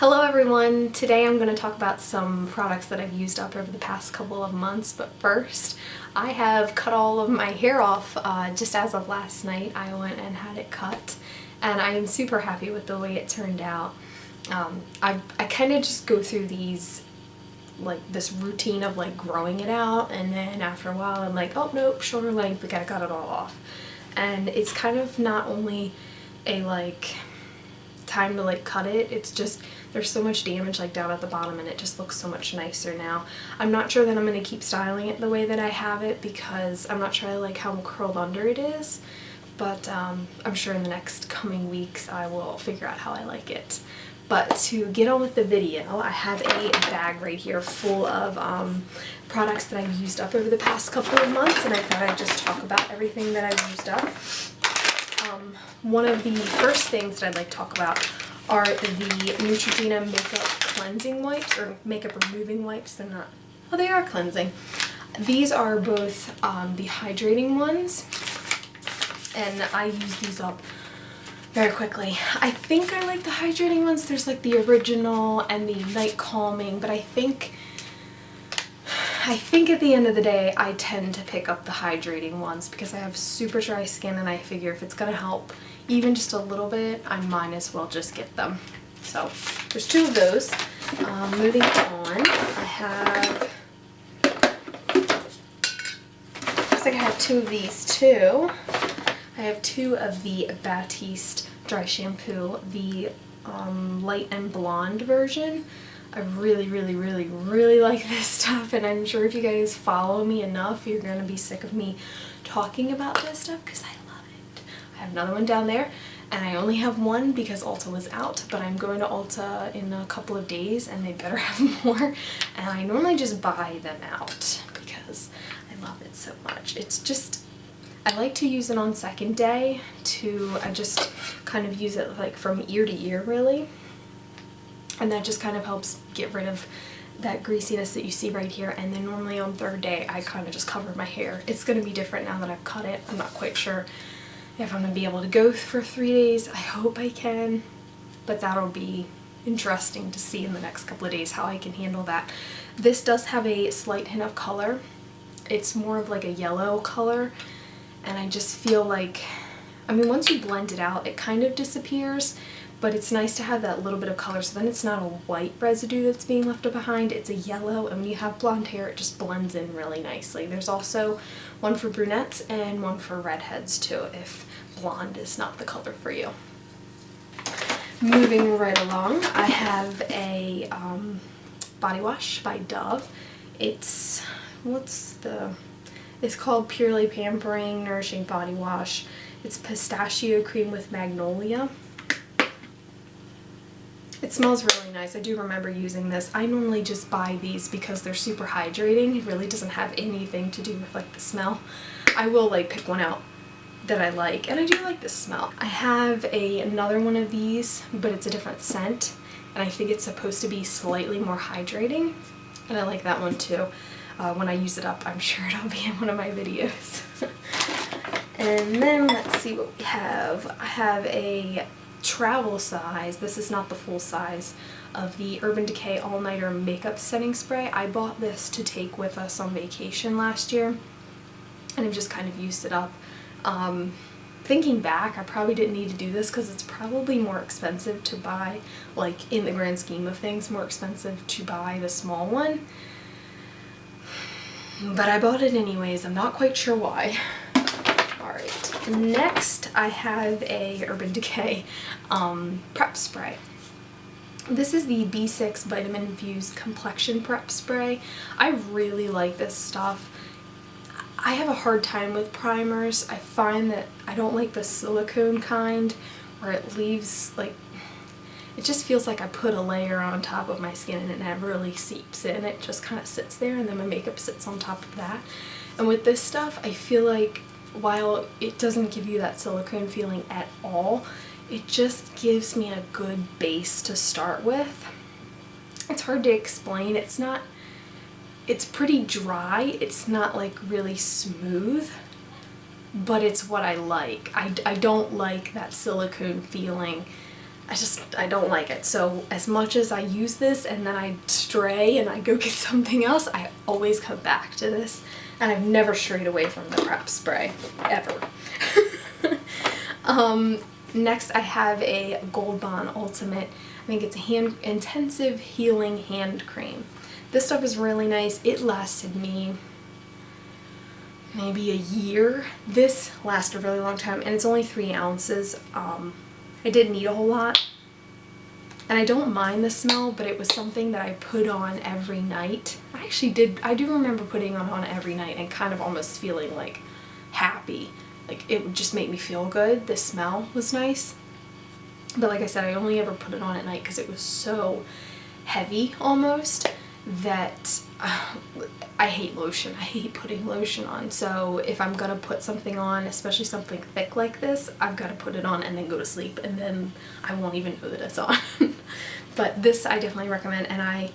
Hello everyone! Today I'm going to talk about some products that I've used up over the past couple of months, but first I have cut all of my hair off just as of last night. I went and had it cut and I am super happy with the way it turned out. I kind of just go through these, like this routine of like growing it out, and then after a while I'm like, oh nope, shoulder length, we gotta cut it all off. And it's kind of not only a like time to like cut it, it's just there's so much damage like down at the bottom and it just looks so much nicer now. I'm not sure that I'm going to keep styling it the way that I have it because I'm not sure I like how curled under it is, but I'm sure in the next coming weeks I will figure out how I like it. But to get on with the video, I have a bag right here full of products that I've used up over the past couple of months, and I thought I'd just talk about everything that I've used up. One of the first things that I'd like to talk about are the Neutrogena makeup cleansing wipes, or makeup removing wipes. They're not, oh they are cleansing. These are both the hydrating ones, and I use these up very quickly. I think I like the hydrating ones. There's like the original and the night calming, but I think at the end of the day I tend to pick up the hydrating ones because I have super dry skin, and I figure if it's gonna help even just a little bit, I might as well just get them. So there's two of those. Moving on, I have, looks like I have two of these too. I have two of the Batiste dry shampoo, the light and blonde version. I really like this stuff, and I'm sure if you guys follow me enough, you're going to be sick of me talking about this stuff because I love it. I have another one down there, and I only have one because Ulta was out, but I'm going to Ulta in a couple of days and they better have more, and I normally just buy them out because I love it so much. It's just, I like to use it on second day I just kind of use it like from ear to ear really. And that just kind of helps get rid of that greasiness that you see right here. And then normally on third day, I kind of just cover my hair. It's going to be different now that I've cut it. I'm not quite sure if I'm going to be able to go for 3 days. I hope I can, but that'll be interesting to see in the next couple of days how I can handle that. This does have a slight hint of color. It's more of like a yellow color, and I just feel like, I mean, once you blend it out, it kind of disappears. But it's nice to have that little bit of color, so then it's not a white residue that's being left behind, it's a yellow, and when you have blonde hair it just blends in really nicely. There's also one for brunettes and one for redheads too, if blonde is not the color for you. Moving right along, I have a body wash by Dove. It's called Purely Pampering Nourishing Body Wash. It's pistachio cream with magnolia. It smells really nice. I do remember using this. I normally just buy these because they're super hydrating. It really doesn't have anything to do with like the smell. I will like pick one out that I like, and I do like this smell. I have another one of these, but it's a different scent, and I think it's supposed to be slightly more hydrating, and I like that one too. When I use it up, I'm sure it'll be in one of my videos. And then let's see what we have. I have a travel size, this is not the full size, of the Urban Decay All Nighter Makeup Setting Spray. I bought this to take with us on vacation last year, and I've just kind of used it up. Thinking back, I probably didn't need to do this because it's probably more expensive to buy, like in the grand scheme of things, more expensive to buy the small one. But I bought it anyways, I'm not quite sure why. Alright, next I have a Urban Decay prep spray. This is the B6 Vitamin Infused Complexion Prep Spray. I really like this stuff. I have a hard time with primers. I find that I don't like the silicone kind where it leaves like, it just feels like I put a layer on top of my skin and it never really seeps in. It just kind of sits there and then my makeup sits on top of that. And with this stuff, I feel like while it doesn't give you that silicone feeling at all, it just gives me a good base to start with. It's hard to explain. It's pretty dry. It's not like really smooth, but it's what I like. I don't like that silicone feeling I don't like it. So as much as I use this and then I stray and I go get something else, I always come back to this. And I've never strayed away from the prep spray, ever. Next I have a Gold Bond Ultimate. I think it's a intensive healing hand cream. This stuff is really nice. It lasted me maybe a year. This lasted a really long time, and it's only 3 ounces. I didn't need a whole lot, and I don't mind the smell, but it was something that I put on every night. I do remember putting it on every night and kind of almost feeling like happy. Like it would just make me feel good. The smell was nice. But like I said, I only ever put it on at night because it was so heavy almost that I hate lotion. I hate putting lotion on. So if I'm gonna put something on, especially something thick like this, I've got to put it on and then go to sleep, and then I won't even know that it's on. But this I definitely recommend, and I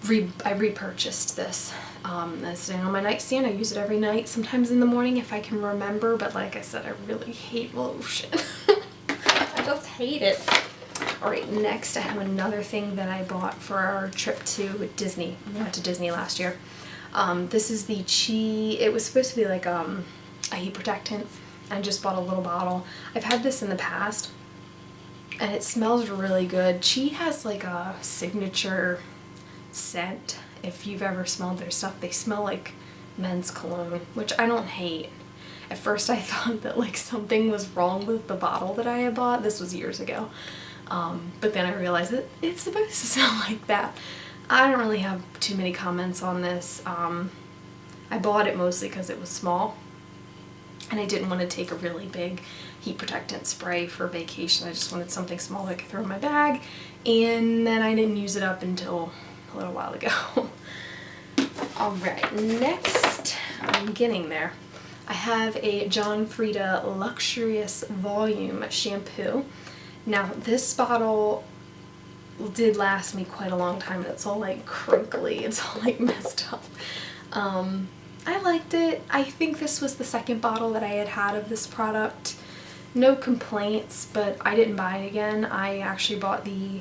repurchased this. It's sitting on my nightstand. I use it every night, sometimes in the morning if I can remember, but like I said, I really hate lotion. I just hate it. Alright, next I have another thing that I bought for our trip to Disney. We went to Disney last year. This is the Chi. It was supposed to be like a heat protectant. I just bought a little bottle. I've had this in the past, and it smells really good. Chi has like a signature scent. If you've ever smelled their stuff, they smell like men's cologne, which I don't hate. At first I thought that like something was wrong with the bottle that I had bought. This was years ago. But then I realized that it's supposed to smell like that. I don't really have too many comments on this. I bought it mostly because it was small, and I didn't want to take a really big heat protectant spray for vacation. I just wanted something small that I could throw in my bag, and then I didn't use it up until a little while ago. Alright, next, I'm getting there. I have a John Frieda Luxurious Volume shampoo. Now this bottle did last me quite a long time, and it's all like crinkly, it's all like messed up. I liked it. I think this was the second bottle that I had of this product. No complaints, but I didn't buy it again. I actually bought the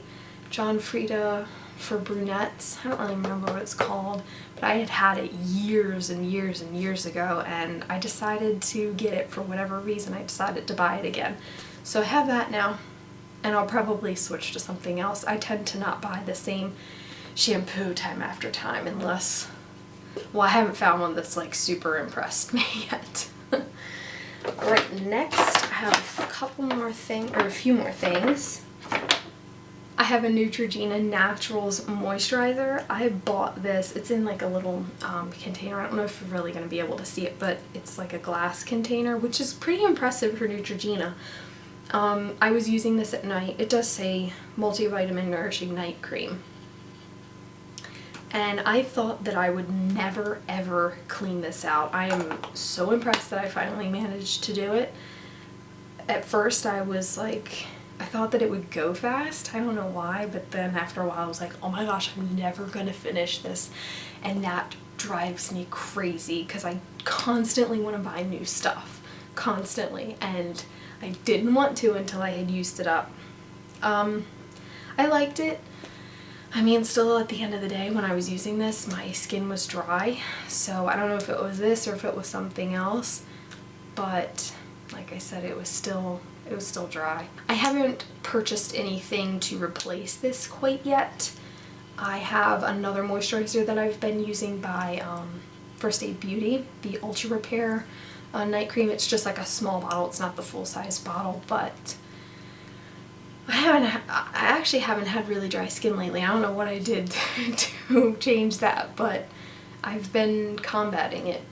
John Frieda for brunettes. I don't really remember what it's called, but I had it years and years and years ago, and I decided to get it for whatever reason. I decided to buy it again. So I have that now, and I'll probably switch to something else. I tend to not buy the same shampoo time after time unless, well, I haven't found one that's like super impressed me yet. Alright, next I have a couple more things, or a few more things. I have a Neutrogena Naturals moisturizer. I bought this. It's in like a little container. I don't know if you're really going to be able to see it, but it's like a glass container, which is pretty impressive for Neutrogena. I was using this at night. It does say multivitamin nourishing night cream. And I thought that I would never ever clean this out. I am so impressed that I finally managed to do it. At first I was like, I thought that it would go fast. I don't know why, but then after a while I was like, oh my gosh, I'm never gonna finish this. And that drives me crazy because I constantly want to buy new stuff. Constantly. And I didn't want to until I had used it up. I liked it. I mean, still at the end of the day when I was using this, my skin was dry. So I don't know if it was this or if it was something else. But like I said, it was still dry. I haven't purchased anything to replace this quite yet. I have another moisturizer that I've been using by First Aid Beauty, the Ultra Repair night cream. It's just like a small bottle. It's not the full-size bottle, but I actually haven't had really dry skin lately. I don't know what I did to change that, but I've been combating it.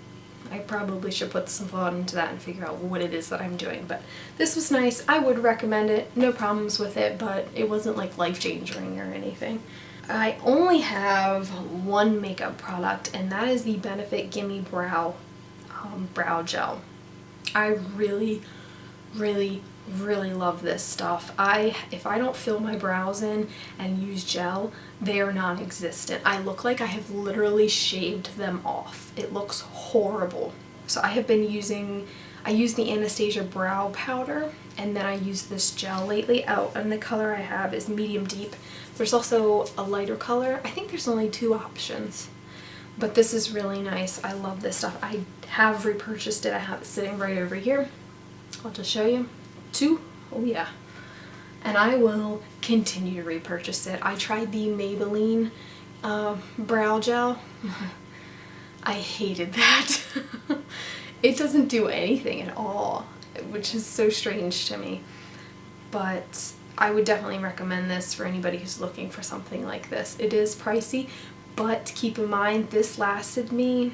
I probably should put some thought into that and figure out what it is that I'm doing. But this was nice. I would recommend it. No problems with it, but it wasn't like life-changing or anything. I only have one makeup product, and that is the Benefit Gimme Brow Brow Gel. I really, really, really love this stuff. If I don't fill my brows in and use gel, they are non-existent. I look like I have literally shaved them off. It looks horrible. So I have been using, I use the Anastasia brow powder. and then I use this gel lately. Oh, and the color I have is medium deep. There's also a lighter color. I think there's only 2 options, but this is really nice. I love this stuff. I have repurchased it. I have it sitting right over here. I'll just show you. 2. Oh yeah. And I will continue to repurchase it. I tried the Maybelline brow gel. I hated that. It doesn't do anything at all, which is so strange to me. But I would definitely recommend this for anybody who's looking for something like this. It is pricey, but keep in mind this lasted me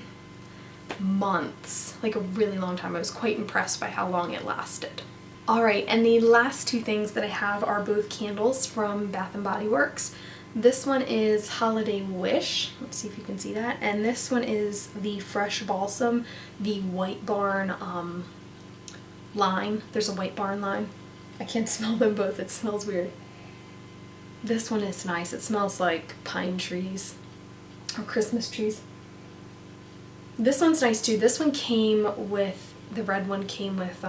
months, like a really long time. I was quite impressed by how long it lasted. Alright, and the last 2 things that I have are both candles from Bath & Body Works. This one is Holiday Wish. Let's see if you can see that. And this one is the Fresh Balsam, the White Barn line. There's a White Barn line. I can't smell them both. It smells weird. This one is nice. It smells like pine trees or Christmas trees. This one's nice too. This one came with, the red one came with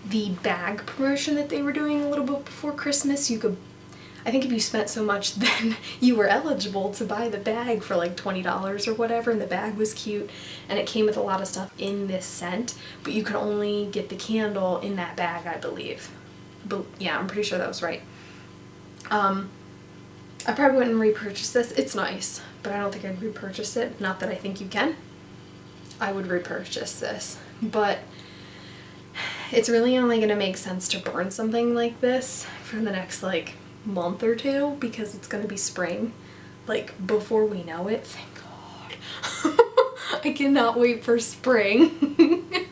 the bag promotion that they were doing a little bit before Christmas. You could, I think if you spent so much, then you were eligible to buy the bag for like $20 or whatever, and the bag was cute, and it came with a lot of stuff in this scent, but you could only get the candle in that bag, I believe. But yeah, I'm pretty sure that was right. I probably wouldn't repurchase this. It's nice, but I don't think I'd repurchase it. Not that I think you can. I would repurchase this, but it's really only going to make sense to burn something like this for the next like month or 2, because it's going to be spring, like before we know it. Thank God. I cannot wait for spring.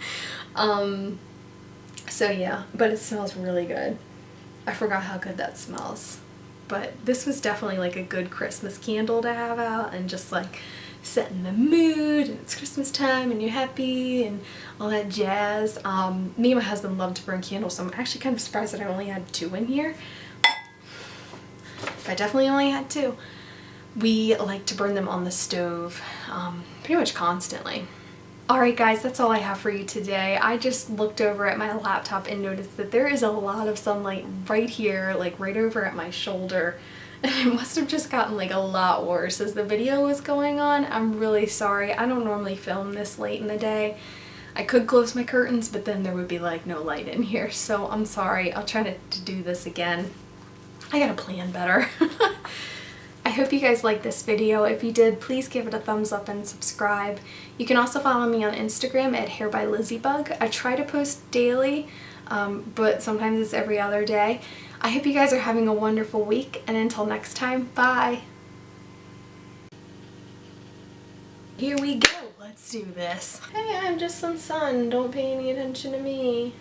So yeah, but it smells really good. I forgot how good that smells, but this was definitely like a good Christmas candle to have out and just like setting the mood, and it's Christmas time and you're happy and all that jazz. Me and my husband love to burn candles, so I'm actually kind of surprised that I only had 2 in here. I definitely only had 2. We like to burn them on the stove pretty much constantly. Alright guys, that's all I have for you today. I just looked over at my laptop and noticed that there is a lot of sunlight right here, like right over at my shoulder. And it must have just gotten like a lot worse as the video was going on. I'm really sorry. I don't normally film this late in the day. I could close my curtains, but then there would be like no light in here. So I'm sorry. I'll try to do this again. I gotta plan better. I hope you guys liked this video. If you did, please give it a thumbs up and subscribe. You can also follow me on Instagram at hairbylizzybug. I try to post daily, but sometimes it's every other day. I hope you guys are having a wonderful week, and until next time, bye! Here we go, let's do this. Hey, I'm just some sun, don't pay any attention to me.